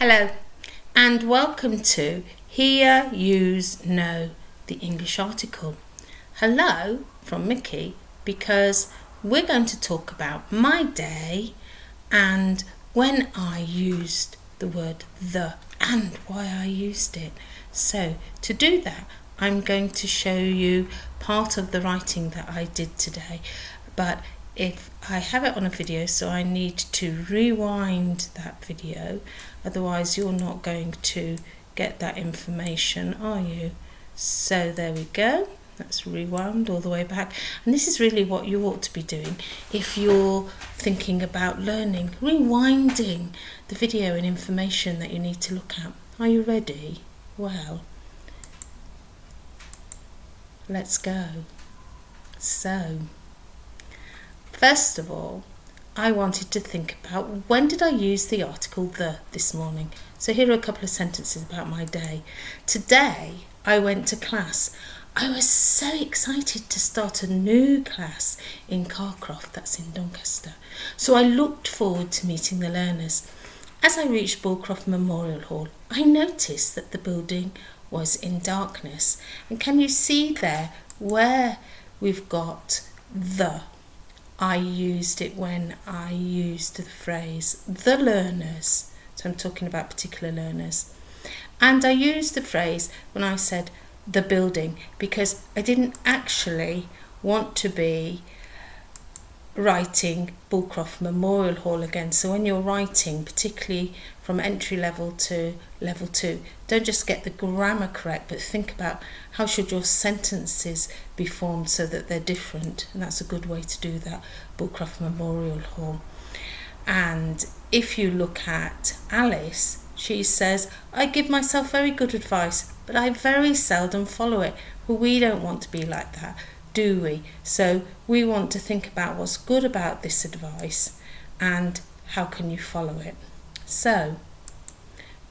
Hello and welcome to Hear, Use, Know, the English article. Hello from Mickey, because we're going to talk about my day and when I used the word the and why I used it. So to do that, I'm going to show you part of the writing that I did today, but if I have it on a video, so I need to rewind that video, otherwise you're not going to get that information, are you? So there we go, that's rewound all the way back, and this is really what you ought to be doing if you're thinking about learning, rewinding the video and information that you need to look at. Are you ready? Well, let's go. So first of all, I wanted to think about when did I use the article the this morning. So here are a couple of sentences about my day. Today I went to class. I was so excited to start a new class in Carcroft, that's in Doncaster. So I looked forward to meeting the learners. As I reached Bullcroft Memorial Hall, I noticed that the building was in darkness. And can you see there where we've got the? I used it when I used the phrase the learners. So I'm talking about particular learners. And I used the phrase when I said the building because I didn't actually want to be writing Bullcroft Memorial Hall again. So when you're writing, particularly from entry level to level 2, don't just get the grammar correct, but think about how should your sentences be formed so that they're different, and that's a good way to do that. Bullcroft Memorial Hall. And if you look at Alice, she says, I give myself very good advice, but I very seldom follow it. Well, we don't want to be like that, do we? So we want to think about what's good about this advice and how can you follow it. So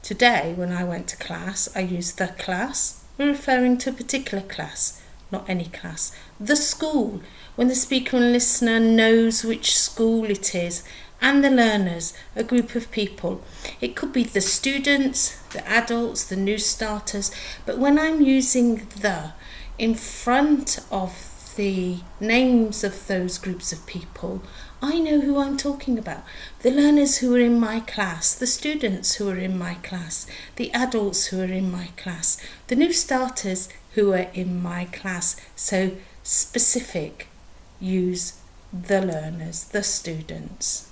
today when I went to class, I used the class. We're referring to a particular class, not any class. The school, when the speaker and listener knows which school it is, and the learners, a group of people. It could be the students, the adults, the new starters, but when I'm using the in front of the names of those groups of people, I know who I'm talking about. The learners who are in my class, the students who are in my class, the adults who are in my class, the new starters who are in my class. So specific, use the learners, the students.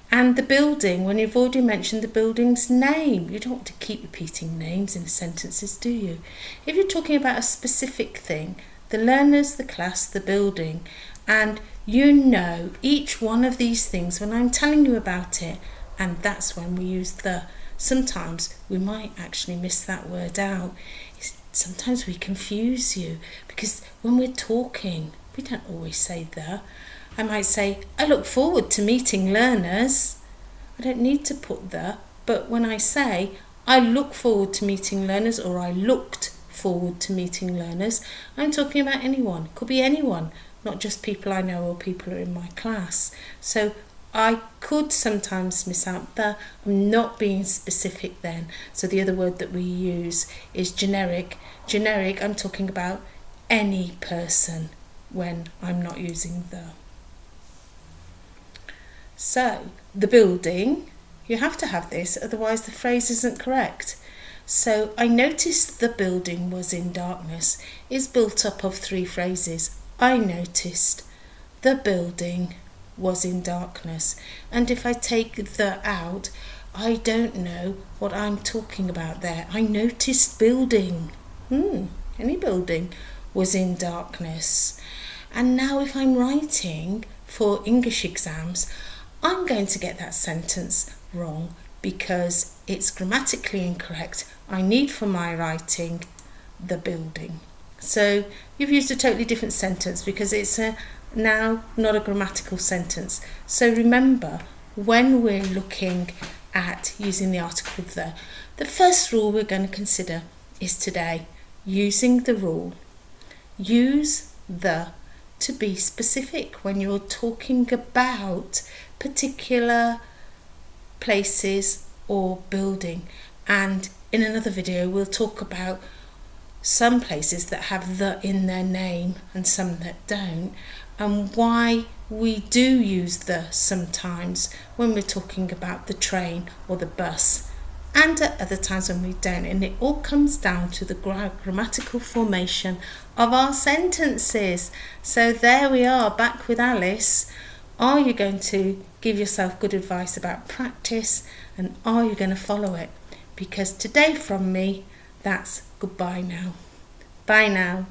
And the building, when you've already mentioned the building's name, you don't want to keep repeating names in sentences, do you? If you're talking about a specific thing, the learners, the class, the building, and you know each one of these things when I'm telling you about it, and that's when we use the. Sometimes we might actually miss that word out. Sometimes we confuse you because when we're talking, we don't always say the. I might say, I look forward to meeting learners. I don't need to put the, but when I say, I look forward to meeting learners, or I looked forward to meeting learners, I'm talking about anyone. It could be anyone, not just people I know or people who are in my class. So I could sometimes miss out the. I'm not being specific then. So the other word that we use is generic. Generic, I'm talking about any person when I'm not using the. So, the building, you have to have this, otherwise the phrase isn't correct. So, I noticed the building was in darkness is built up of 3 phrases. I noticed the building was in darkness. And if I take the out, I don't know what I'm talking about there. I noticed building. Any building was in darkness. And now if I'm writing for English exams, I'm going to get that sentence wrong because it's grammatically incorrect. I need for my writing the building. So you've used a totally different sentence because it's now not a grammatical sentence. So remember, when we're looking at using the article the first rule we're going to consider is today using the rule. Use the to be specific when you're talking about particular places or building. And in another video we'll talk about some places that have the in their name and some that don't, and why we do use the sometimes when we're talking about the train or the bus, and at other times when we don't. And it all comes down to the grammatical formation of our sentences. So there we are, back with Alice. Are you going to give yourself good advice about practice, and are you going to follow it? Because today from me, that's goodbye now. Bye now.